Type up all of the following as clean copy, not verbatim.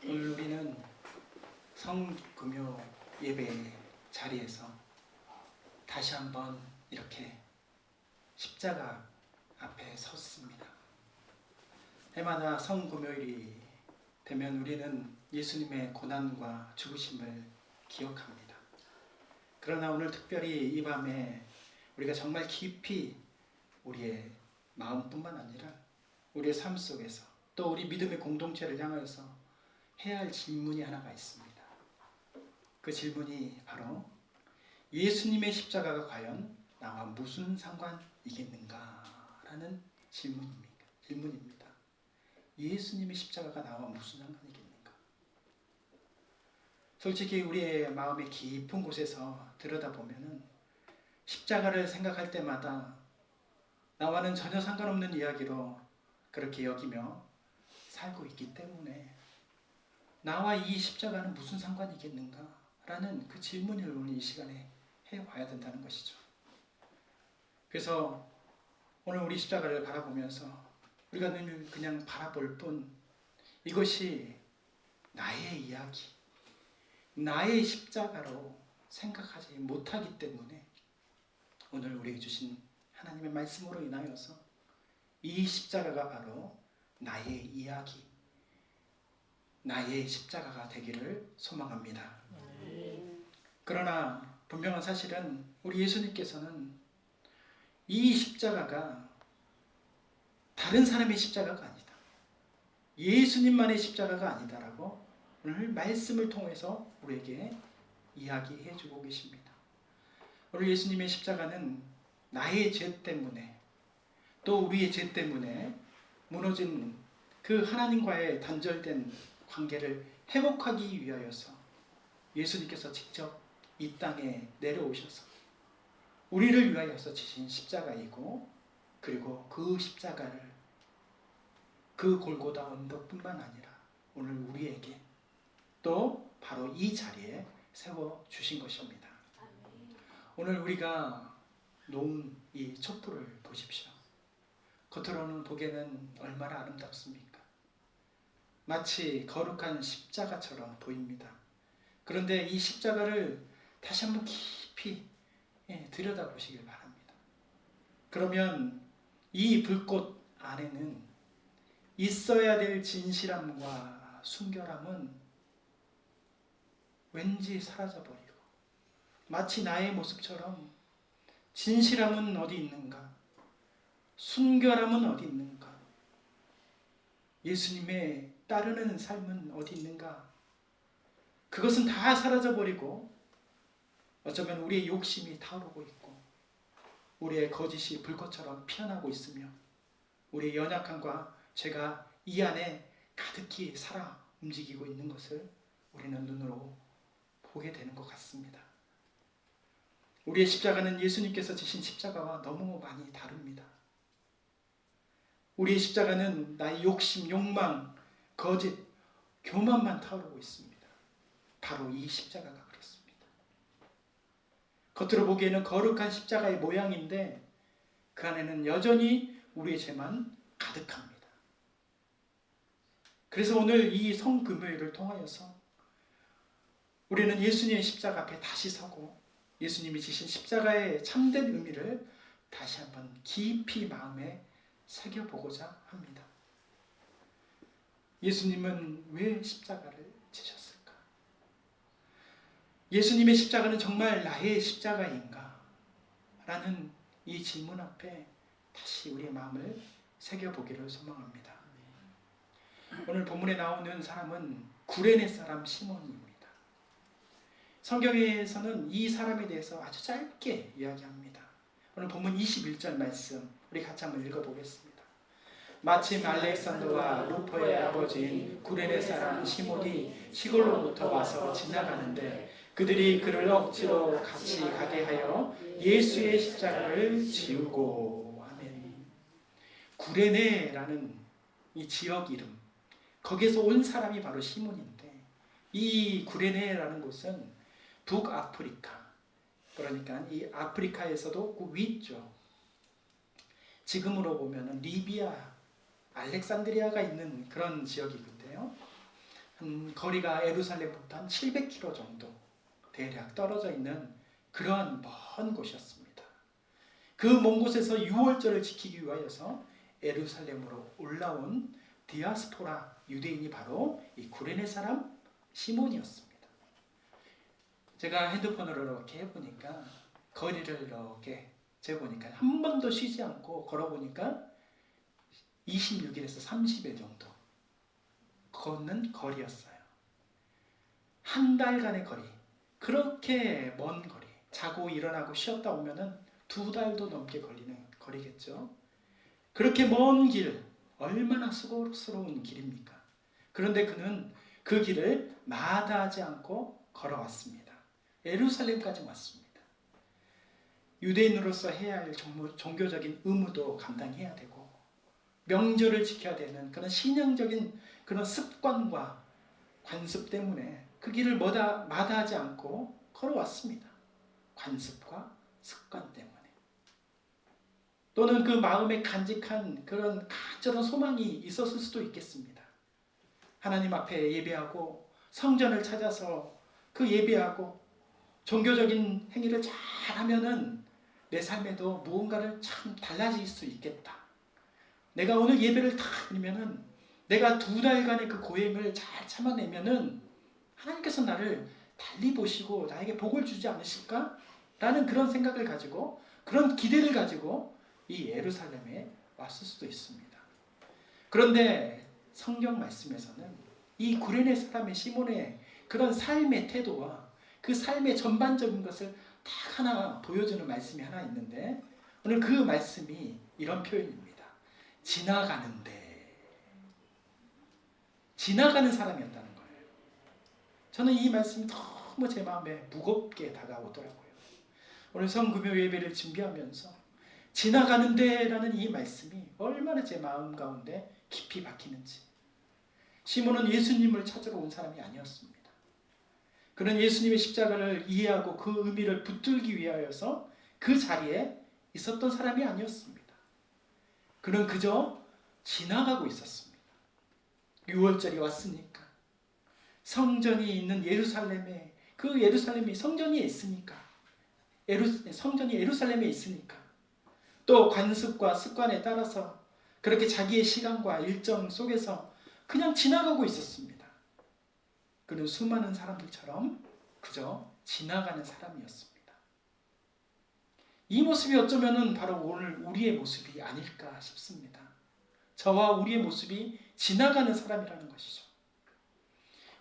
오늘 우리는 성금요 예배 자리에서 다시 한번 이렇게 십자가 앞에 섰습니다. 해마다 성금요일이 되면 우리는 예수님의 고난과 죽으심을 기억합니다. 그러나 오늘 특별히 이 밤에 우리가 정말 깊이 우리의 마음뿐만 아니라 우리의 삶 속에서 또 우리 믿음의 공동체를 향해서 해야 할 질문이 하나가 있습니다. 그 질문이 바로 예수님의 십자가가 과연 나와 무슨 상관이겠는가 라는 질문입니다. 예수님의 십자가가 나와 무슨 상관이겠는가. 솔직히 우리의 마음의 깊은 곳에서 들여다보면 십자가를 생각할 때마다 나와는 전혀 상관없는 이야기로 그렇게 여기며 살고 있기 때문에 나와 이 십자가는 무슨 상관이겠는가 라는 그 질문을 오늘 이 시간에 해봐야 된다는 것이죠. 그래서 오늘 우리 십자가를 바라보면서 우리가 늘 그냥 바라볼 뿐 이것이 나의 이야기, 나의 십자가로 생각하지 못하기 때문에 오늘 우리에게 주신 하나님의 말씀으로 인하여서 이 십자가가 바로 나의 이야기, 나의 십자가가 되기를 소망합니다. 그러나 분명한 사실은 우리 예수님께서는 이 십자가가 다른 사람의 십자가가 아니다, 예수님만의 십자가가 아니다라고 오늘 말씀을 통해서 우리에게 이야기해 주고 계십니다. 오늘 예수님의 십자가는 나의 죄 때문에 또 우리의 죄 때문에 무너진 그 하나님과의 단절된 관계를 회복하기 위하여서 예수님께서 직접 이 땅에 내려오셔서 우리를 위하여서 지신 십자가이고, 그리고 그 십자가를 그 골고다 언덕뿐만 아니라 오늘 우리에게 또 바로 이 자리에 세워주신 것입니다. 오늘 우리가 놓은 이 촛불을 보십시오. 겉으로는 보기에는 얼마나 아름답습니까? 마치 거룩한 십자가처럼 보입니다. 그런데 이 십자가를 다시 한번 깊이 들여다보시길 바랍니다. 그러면 이 불꽃 안에는 있어야 될 진실함과 순결함은 왠지 사라져버리고, 마치 나의 모습처럼 진실함은 어디 있는가, 순결함은 어디 있는가, 예수님의 따르는 삶은 어디 있는가, 그것은 다 사라져버리고 어쩌면 우리의 욕심이 타오르고 있고 우리의 거짓이 불꽃처럼 피어나고 있으며 우리의 연약함과 죄가 이 안에 가득히 살아 움직이고 있는 것을 우리는 눈으로 보게 되는 것 같습니다. 우리의 십자가는 예수님께서 지신 십자가와 너무 많이 다릅니다. 우리의 십자가는 나의 욕심, 욕망, 거짓, 교만만 타오르고 있습니다. 바로 이 십자가가 그렇습니다. 겉으로 보기에는 거룩한 십자가의 모양인데 그 안에는 여전히 우리의 죄만 가득합니다. 그래서 오늘 이 성금요일을 통하여서 우리는 예수님의 십자가 앞에 다시 서고 예수님이 지신 십자가의 참된 의미를 다시 한번 깊이 마음에 새겨보고자 합니다. 예수님은 왜 십자가를 지셨을까? 예수님의 십자가는 정말 나의 십자가인가? 라는 이 질문 앞에 다시 우리의 마음을 새겨보기를 소망합니다. 오늘 본문에 나오는 사람은 구레네 사람 시몬입니다. 성경에서는 이 사람에 대해서 아주 짧게 이야기합니다. 오늘 본문 21절 말씀 우리 같이 한번 읽어보겠습니다. 마침 알렉산더와 루포의 아버지인 구레네 사람 시몬이 시골로부터 와서 지나가는데 그들이 그를 억지로 같이 가게 하여 예수의 십자가를 지우고. 아멘. 구레네라는 이 지역 이름, 거기에서 온 사람이 바로 시몬인데 이 구레네라는 곳은 북아프리카, 그러니까 이 아프리카에서도 그 위쪽, 지금으로 보면 리비아, 알렉산드리아가 있는 그런 지역이건데요. 거리가 예루살렘부터 한 700km 정도 대략 떨어져 있는 그러한 먼 곳이었습니다. 그 먼 곳에서 유월절을 지키기 위하여서 예루살렘으로 올라온 디아스포라 유대인이 바로 이 구레네 사람 시몬이었습니다. 제가 핸드폰으로 이렇게 해보니까 거리를 이렇게 재보니까 한 번도 쉬지 않고 걸어보니까 26일에서 30일 정도 걷는 거리였어요. 한 달간의 거리, 그렇게 먼 거리, 자고 일어나고 쉬었다 오면은 2달도 넘게 걸리는 거리겠죠. 그렇게 먼 길, 얼마나 수고스러운 길입니까? 그런데 그는 그 길을 마다하지 않고 걸어왔습니다. 예루살렘까지 왔습니다. 유대인으로서 해야 할 종교적인 의무도 감당해야 되고 명절을 지켜야 되는 그런 신앙적인 그런 습관과 관습 때문에 그 길을 마다하지 않고 걸어왔습니다. 관습과 습관 때문에. 또는 그 마음에 간직한 그런 간절한 소망이 있었을 수도 있겠습니다. 하나님 앞에 예배하고 성전을 찾아서 그 예배하고 종교적인 행위를 잘하면은 내 삶에도 무언가를 참 달라질 수 있겠다. 내가 오늘 예배를 다 드리면은 내가 2달간의 그 고행을 잘 참아내면은 하나님께서 나를 달리 보시고 나에게 복을 주지 않으실까? 라는 그런 생각을 가지고 그런 기대를 가지고 이 예루살렘에 왔을 수도 있습니다. 그런데 성경 말씀에서는 이 구레네 사람의 시몬의 그런 삶의 태도와 그 삶의 전반적인 것을 딱 하나 보여주는 말씀이 하나 있는데 오늘 그 말씀이 이런 표현입니다. 지나가는 사람이었다는 거예요. 저는 이 말씀이 너무 제 마음에 무겁게 다가오더라고요. 오늘 성금요 예배를 준비하면서 지나가는데 라는 이 말씀이 얼마나 제 마음 가운데 깊이 박히는지. 시몬은 예수님을 찾으러 온 사람이 아니었습니다. 그는 예수님의 십자가를 이해하고 그 의미를 붙들기 위하여서 그 자리에 있었던 사람이 아니었습니다. 그는 그저 지나가고 있었습니다. 유월절이 왔으니까 성전이 있는 예루살렘에 그 예루살렘이 성전이 있으니까 성전이 예루살렘에 있으니까 또 관습과 습관에 따라서 그렇게 자기의 시간과 일정 속에서 그냥 지나가고 있었습니다. 그는 수많은 사람들처럼 그저 지나가는 사람이었습니다. 이 모습이 어쩌면 바로 오늘 우리의 모습이 아닐까 싶습니다. 저와 우리의 모습이 지나가는 사람이라는 것이죠.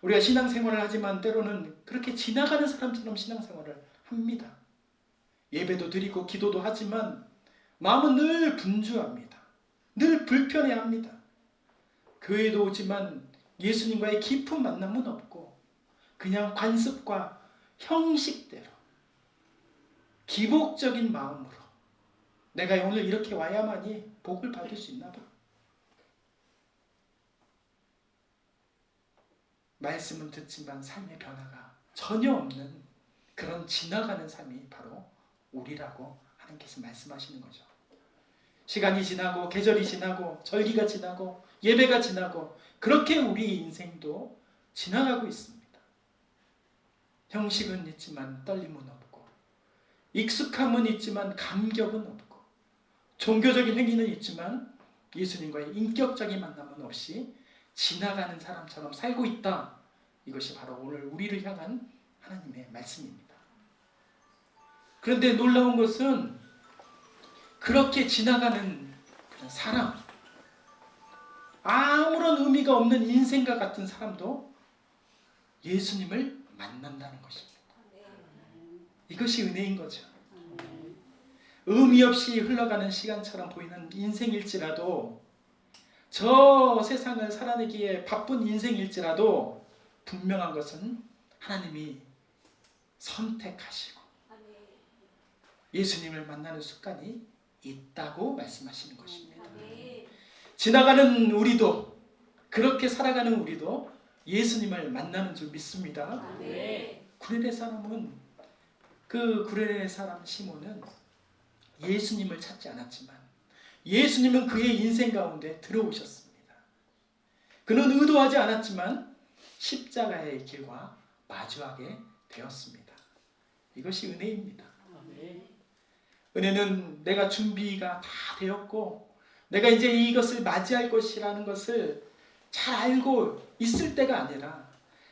우리가 신앙생활을 하지만 때로는 그렇게 지나가는 사람처럼 신앙생활을 합니다. 예배도 드리고 기도도 하지만 마음은 늘 분주합니다. 늘 불편해합니다. 교회도 오지만 예수님과의 깊은 만남은 없고 그냥 관습과 형식대로 기복적인 마음으로 내가 오늘 이렇게 와야만이 복을 받을 수 있나 봐. 말씀은 듣지만 삶의 변화가 전혀 없는 그런 지나가는 삶이 바로 우리라고 하나님께서 말씀하시는 거죠. 시간이 지나고 계절이 지나고 절기가 지나고 예배가 지나고 그렇게 우리 인생도 지나가고 있습니다. 형식은 있지만 떨림은 없고 익숙함은 있지만 감격은 없고 종교적인 행위는 있지만 예수님과의 인격적인 만남은 없이 지나가는 사람처럼 살고 있다. 이것이 바로 오늘 우리를 향한 하나님의 말씀입니다. 그런데 놀라운 것은 그렇게 지나가는 그런 사람, 아무런 의미가 없는 인생과 같은 사람도 예수님을 만난다는 것입니다. 이것이 은혜인 거죠. 의미 없이 흘러가는 시간처럼 보이는 인생일지라도 저 세상을 살아내기에 바쁜 인생일지라도 분명한 것은 하나님이 선택하시고 예수님을 만나는 습관이 있다고 말씀하시는 것입니다. 지나가는 우리도 그렇게 살아가는 우리도 예수님을 만나는 줄 믿습니다. 구레네 사람은 그 구레네 사람 시몬은 예수님을 찾지 않았지만 예수님은 그의 인생 가운데 들어오셨습니다. 그는 의도하지 않았지만 십자가의 길과 마주하게 되었습니다. 이것이 은혜입니다. 은혜는 내가 준비가 다 되었고 내가 이제 이것을 맞이할 것이라는 것을 잘 알고 있을 때가 아니라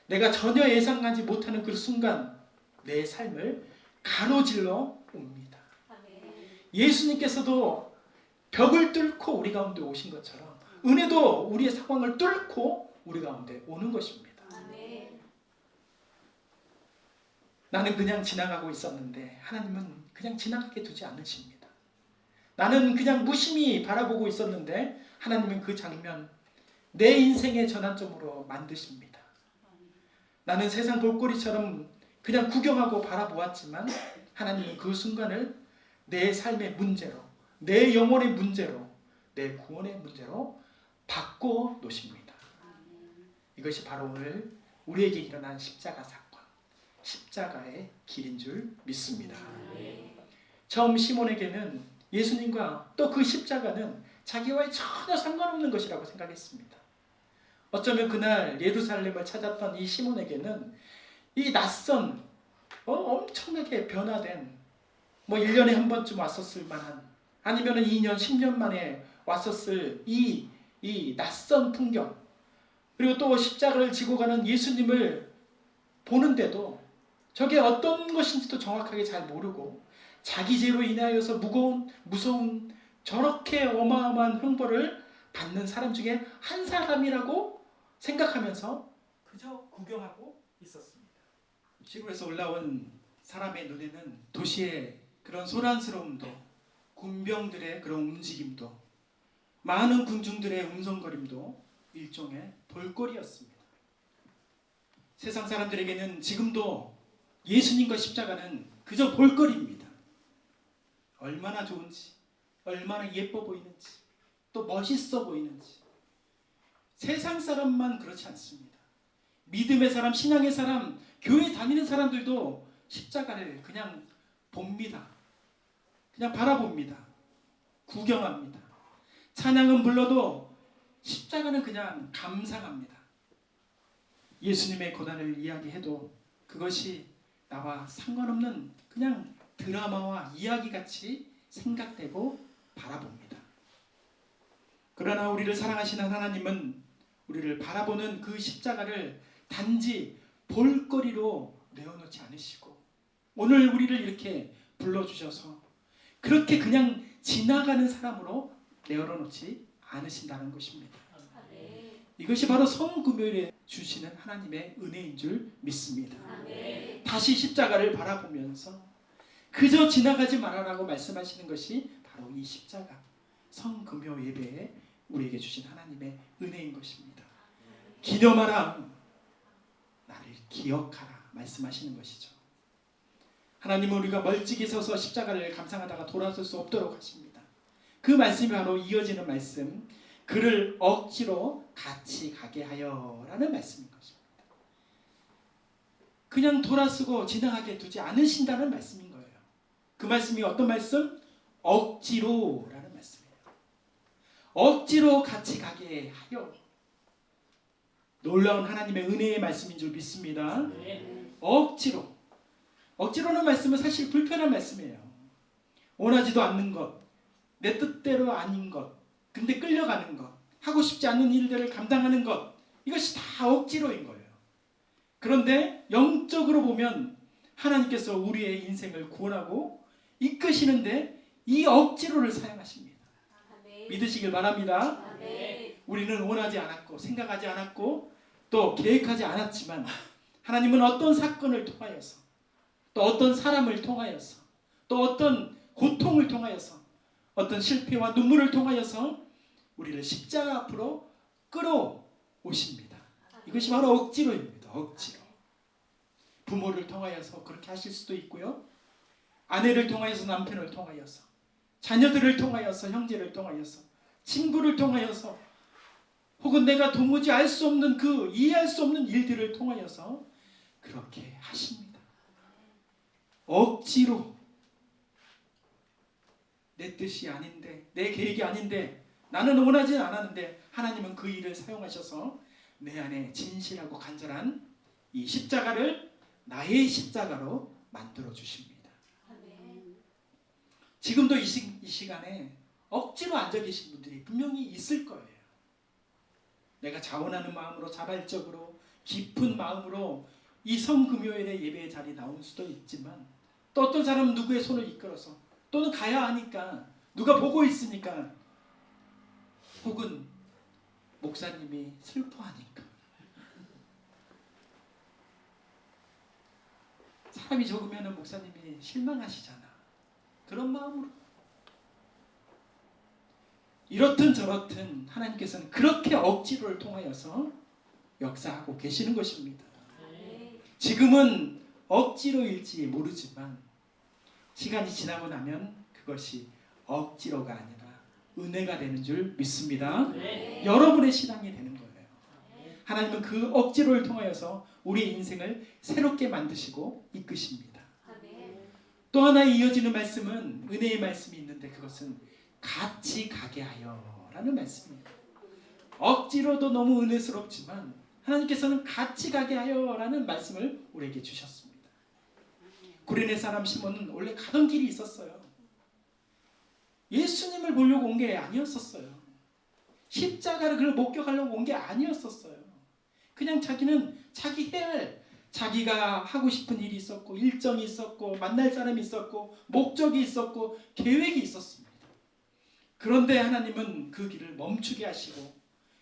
내가 전혀 예상하지 못하는 그 순간 내 삶을 가로질러 옵니다. 예수님께서도 벽을 뚫고 우리 가운데 오신 것처럼 은혜도 우리의 상황을 뚫고 우리 가운데 오는 것입니다. 나는 그냥 지나가고 있었는데 하나님은 그냥 지나가게 두지 않으십니다. 나는 그냥 무심히 바라보고 있었는데 하나님은 그 장면 내 인생의 전환점으로 만드십니다. 나는 세상 볼거리처럼 그냥 구경하고 바라보았지만 하나님은 그 순간을 내 삶의 문제로, 내 영혼의 문제로, 내 구원의 문제로 바꿔 놓으십니다. 이것이 바로 오늘 우리에게 일어난 십자가 사건, 십자가의 길인 줄 믿습니다. 처음 시몬에게는 예수님과 또 그 십자가는 자기와의 전혀 상관없는 것이라고 생각했습니다. 어쩌면 그날 예루살렘을 찾았던 이 시몬에게는 이 낯선 엄청나게 변화된 1년에 한 번쯤 왔었을 만한 아니면 2년, 10년 만에 왔었을 이 낯선 풍경 그리고 또 십자가를 지고 가는 예수님을 보는데도 저게 어떤 것인지도 정확하게 잘 모르고 자기 죄로 인하여서 무서운 저렇게 어마어마한 형벌을 받는 사람 중에 한 사람이라고 생각하면서 그저 구경하고 있었습니다. 시골에서 올라온 사람의 눈에는 도시의 그런 소란스러움도 군병들의 그런 움직임도 많은 군중들의 음성거림도 일종의 볼거리였습니다. 세상 사람들에게는 지금도 예수님과 십자가는 그저 볼거리입니다. 얼마나 좋은지, 얼마나 예뻐 보이는지, 또 멋있어 보이는지. 세상 사람만 그렇지 않습니다. 믿음의 사람, 신앙의 사람, 교회 다니는 사람들도 십자가를 그냥 봅니다. 그냥 바라봅니다. 구경합니다. 찬양은 불러도 십자가는 그냥 감상합니다. 예수님의 고난을 이야기해도 그것이 나와 상관없는 그냥 드라마와 이야기같이 생각되고 바라봅니다. 그러나 우리를 사랑하시는 하나님은 우리를 바라보는 그 십자가를 단지 볼거리로 내어놓지 않으시고 오늘 우리를 이렇게 불러주셔서 그렇게 그냥 지나가는 사람으로 내어놓지 않으신다는 것입니다. 이것이 바로 성금요일에 주시는 하나님의 은혜인 줄 믿습니다. 다시 십자가를 바라보면서 그저 지나가지 말아라고 말씀하시는 것이 바로 이 십자가 성금요 예배에 우리에게 주신 하나님의 은혜인 것입니다. 기념하라, 나를 기억하라 말씀하시는 것이죠. 하나님은 우리가 멀찍이 서서 십자가를 감상하다가 돌아설 수 없도록 하십니다. 그 말씀이 바로 이어지는 말씀, 그를 억지로 같이 가게 하여 라는 말씀인 것입니다. 그냥 돌아서고 지나가게 두지 않으신다는 말씀인 거예요. 그 말씀이 어떤 말씀? 억지로 라는 말씀이에요. 억지로 같이 가게 하여. 놀라운 하나님의 은혜의 말씀인 줄 믿습니다. 억지로. 억지로는 말씀은 사실 불편한 말씀이에요. 원하지도 않는 것, 내 뜻대로 아닌 것, 근데 끌려가는 것, 하고 싶지 않는 일들을 감당하는 것, 이것이 다 억지로인 거예요. 그런데 영적으로 보면 하나님께서 우리의 인생을 구원하고 이끄시는데 이 억지로를 사용하십니다. 믿으시길 바랍니다. 우리는 원하지 않았고 생각하지 않았고 또 계획하지 않았지만 하나님은 어떤 사건을 통하여서 또 어떤 사람을 통하여서 또 어떤 고통을 통하여서 어떤 실패와 눈물을 통하여서 우리를 십자가 앞으로 끌어오십니다. 이것이 바로 억지로입니다. 억지로. 부모를 통하여서 그렇게 하실 수도 있고요. 아내를 통하여서 남편을 통하여서 자녀들을 통하여서 형제를 통하여서 친구를 통하여서 혹은 내가 도무지 알 수 없는 이해할 수 없는 일들을 통하여서 그렇게 하십니다. 억지로 내 뜻이 아닌데 내 계획이 아닌데 나는 원하지 않았는데 하나님은 그 일을 사용하셔서 내 안에 진실하고 간절한 이 십자가를 나의 십자가로 만들어 주십니다. 지금도 이 시간에 억지로 앉아 계신 분들이 분명히 있을 거예요. 내가 자원하는 마음으로 자발적으로 깊은 마음으로 이 성금요일에 예배의 자리에 나올 수도 있지만, 또 어떤 사람은 누구의 손을 이끌어서, 또는 가야 하니까, 누가 보고 있으니까, 혹은 목사님이 슬퍼하니까, 사람이 적으면 목사님이 실망하시잖아. 그런 마음으로 이렇든 저렇든 하나님께서는 그렇게 억지로를 통하여서 역사하고 계시는 것입니다. 지금은 억지로일지 모르지만 시간이 지나고 나면 그것이 억지로가 아니라 은혜가 되는 줄 믿습니다. 여러분의 신앙이 되는 거예요. 하나님은 그 억지로를 통하여서 우리의 인생을 새롭게 만드시고 이끄십니다. 또 하나 이어지는 말씀은 은혜의 말씀이 있는데, 그것은 같이 가게 하여 라는 말씀입니다. 억지로도 너무 은혜스럽지만 하나님께서는 같이 가게 하여 라는 말씀을 우리에게 주셨습니다. 구레네 사람 시몬은 원래 가던 길이 있었어요. 예수님을 보려고 온 게 아니었었어요. 십자가를 그걸 목격하려고 온 게 아니었었어요. 그냥 자기는 자기 해야 할, 자기가 하고 싶은 일이 있었고, 일정이 있었고, 만날 사람이 있었고, 목적이 있었고, 계획이 있었습니다. 그런데 하나님은 그 길을 멈추게 하시고,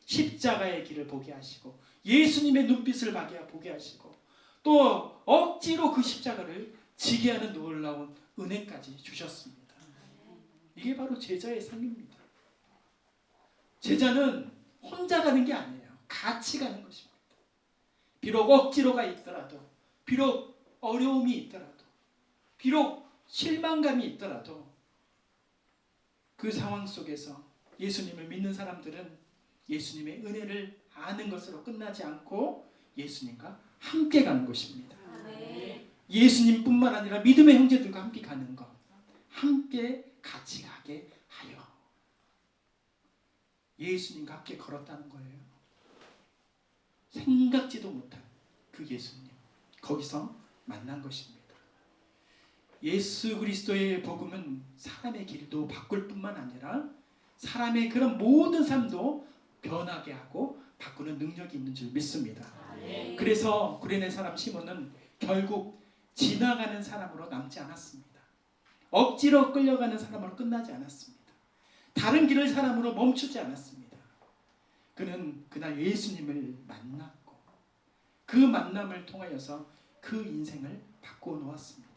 십자가의 길을 보게 하시고, 예수님의 눈빛을 보게 하시고, 또 억지로 그 십자가를 지게 하는 놀라운 은혜까지 주셨습니다. 이게 바로 제자의 삶입니다. 제자는 혼자 가는 게 아니에요. 같이 가는 것입니다. 비록 억지로가 있더라도, 비록 어려움이 있더라도, 비록 실망감이 있더라도, 그 상황 속에서 예수님을 믿는 사람들은 예수님의 은혜를 아는 것으로 끝나지 않고 예수님과 함께 가는 것입니다. 예수님뿐만 아니라 믿음의 형제들과 함께 가는 것, 함께 같이 가게 하여. 예수님과 함께 걸었다는 거예요. 생각지도 못한 그 예수님, 거기서 만난 것입니다. 예수 그리스도의 복음은 사람의 길도 바꿀 뿐만 아니라 사람의 그런 모든 삶도 변하게 하고 바꾸는 능력이 있는 줄 믿습니다. 그래서 구레네 사람 시몬은 결국 지나가는 사람으로 남지 않았습니다. 억지로 끌려가는 사람으로 끝나지 않았습니다. 다른 길을 사람으로 멈추지 않았습니다. 그는 그날 예수님을 만났고, 그 만남을 통하여서 그 인생을 바꾸어 놓았습니다.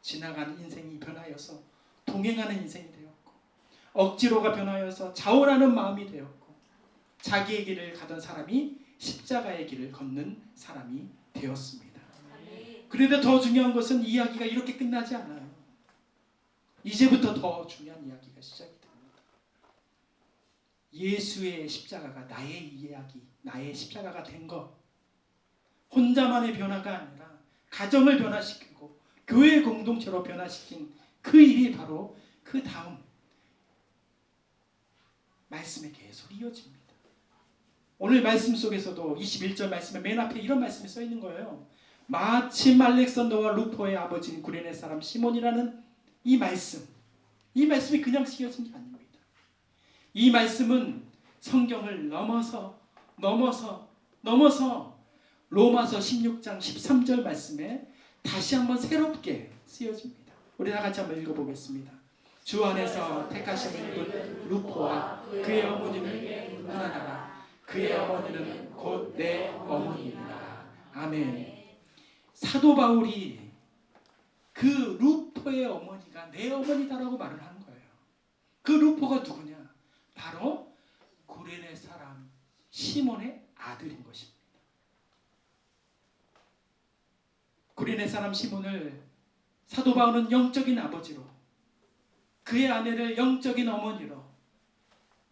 지나가는 인생이 변하여서 동행하는 인생이 되었고, 억지로가 변하여서 자원하는 마음이 되었고, 자기의 길을 가던 사람이 십자가의 길을 걷는 사람이 되었습니다. 그런데 더 중요한 것은 이야기가 이렇게 끝나지 않아요. 이제부터 더 중요한 이야기가 시작이 됩니다. 예수의 십자가가 나의 이야기, 나의 십자가가 된 것, 혼자만의 변화가 아니라 가정을 변화시키고 교회 공동체로 변화시킨 그 일이 바로 그 다음 말씀에 계속 이어집니다. 오늘 말씀 속에서도 21절 말씀에 맨 앞에 이런 말씀이 써 있는 거예요. 마침 알렉산더와 루포의 아버지인 구레네 사람 시몬이라는 이 말씀이 그냥 쓰여진 게 아닙니다. 이 말씀은 성경을 넘어서 로마서 16장 13절 말씀에 다시 한번 새롭게 쓰여집니다. 우리 다 같이 한번 읽어보겠습니다. 주 안에서 택하심을 입은 루포와 그의 어머니를 hun하라. 그의 어머니는 곧 내 어머니이라. 아멘. 사도 바울이 그 루포의 어머니가 내 어머니다라고 말을 하는 거예요. 그 루포가 누구냐? 바로 구레네 사람 시몬의 아들인 것입니다. 구레네 사람 시몬을 사도 바울은 영적인 아버지로, 그의 아내를 영적인 어머니로,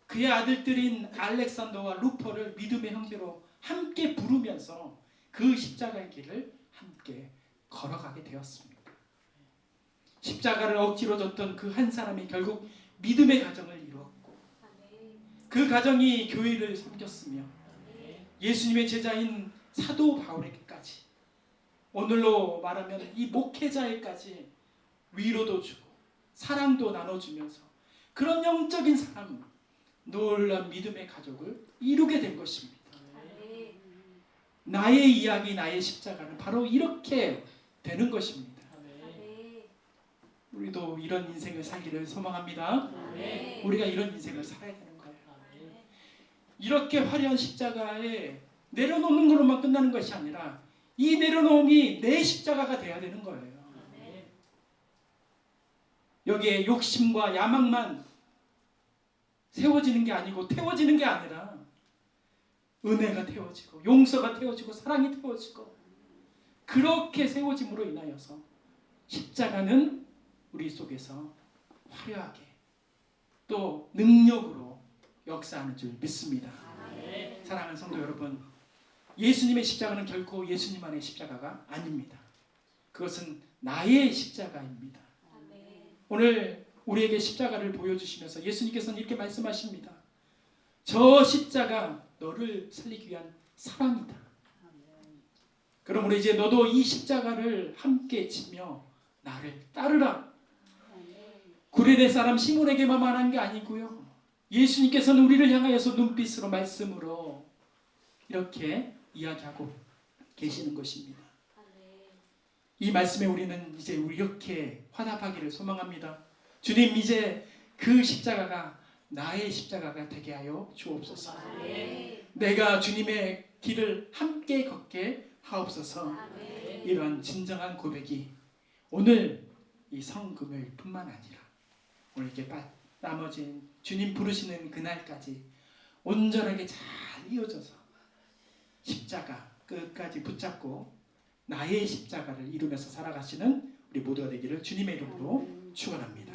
그의 아들들인 알렉산더와 루포를 믿음의 형제로 함께 부르면서 그 십자가의 길을 함께 걸어가게 되었습니다. 십자가를 억지로 졌던 그 한 사람이 결국 믿음의 가정을 이루었고, 그 가정이 교회를 섬겼으며, 예수님의 제자인 사도 바울에게까지, 오늘로 말하면 이 목회자에까지 위로도 주고 사랑도 나눠주면서 그런 영적인 사람, 놀라운 믿음의 가족을 이루게 된 것입니다. 나의 이야기, 나의 십자가는 바로 이렇게 되는 것입니다. 우리도 이런 인생을 살기를 소망합니다. 우리가 이런 인생을 살아야 되는 거예요. 이렇게 화려한 십자가에 내려놓는 것로만 끝나는 것이 아니라 이 내려놓음이 내 십자가가 돼야 되는 거예요. 여기에 욕심과 야망만 세워지는 게 아니고 태워지는 게 아니라 은혜가 태워지고 용서가 태워지고 사랑이 태워지고, 그렇게 세워짐으로 인하여서 십자가는 우리 속에서 화려하게 또 능력으로 역사하는 줄 믿습니다. 사랑하는 성도 여러분, 예수님의 십자가는 결코 예수님만의 십자가가 아닙니다. 그것은 나의 십자가입니다. 오늘 우리에게 십자가를 보여주시면서 예수님께서는 이렇게 말씀하십니다. 저 십자가 너를 살리기 위한 사랑이다. 그러므로 이제 너도 이 십자가를 함께 지며 나를 따르라. 구레네 사람 시몬에게만 말한 게 아니고요, 예수님께서는 우리를 향하여서 눈빛으로 말씀으로 이렇게 이야기하고 계시는 것입니다. 이 말씀에 우리는 이제 이렇게 화답하기를 소망합니다. 주님, 이제 그 십자가가 나의 십자가가 되게 하여 주옵소서. 내가 주님의 길을 함께 걷게 하옵소서. 이러한 진정한 고백이 오늘 이 성금요일 뿐만 아니라 오늘 이렇게 나머지 주님 부르시는 그날까지 온전하게 잘 이어져서 십자가 끝까지 붙잡고 나의 십자가를 이루면서 살아가시는 우리 모두가 되기를 주님의 이름으로 축원합니다.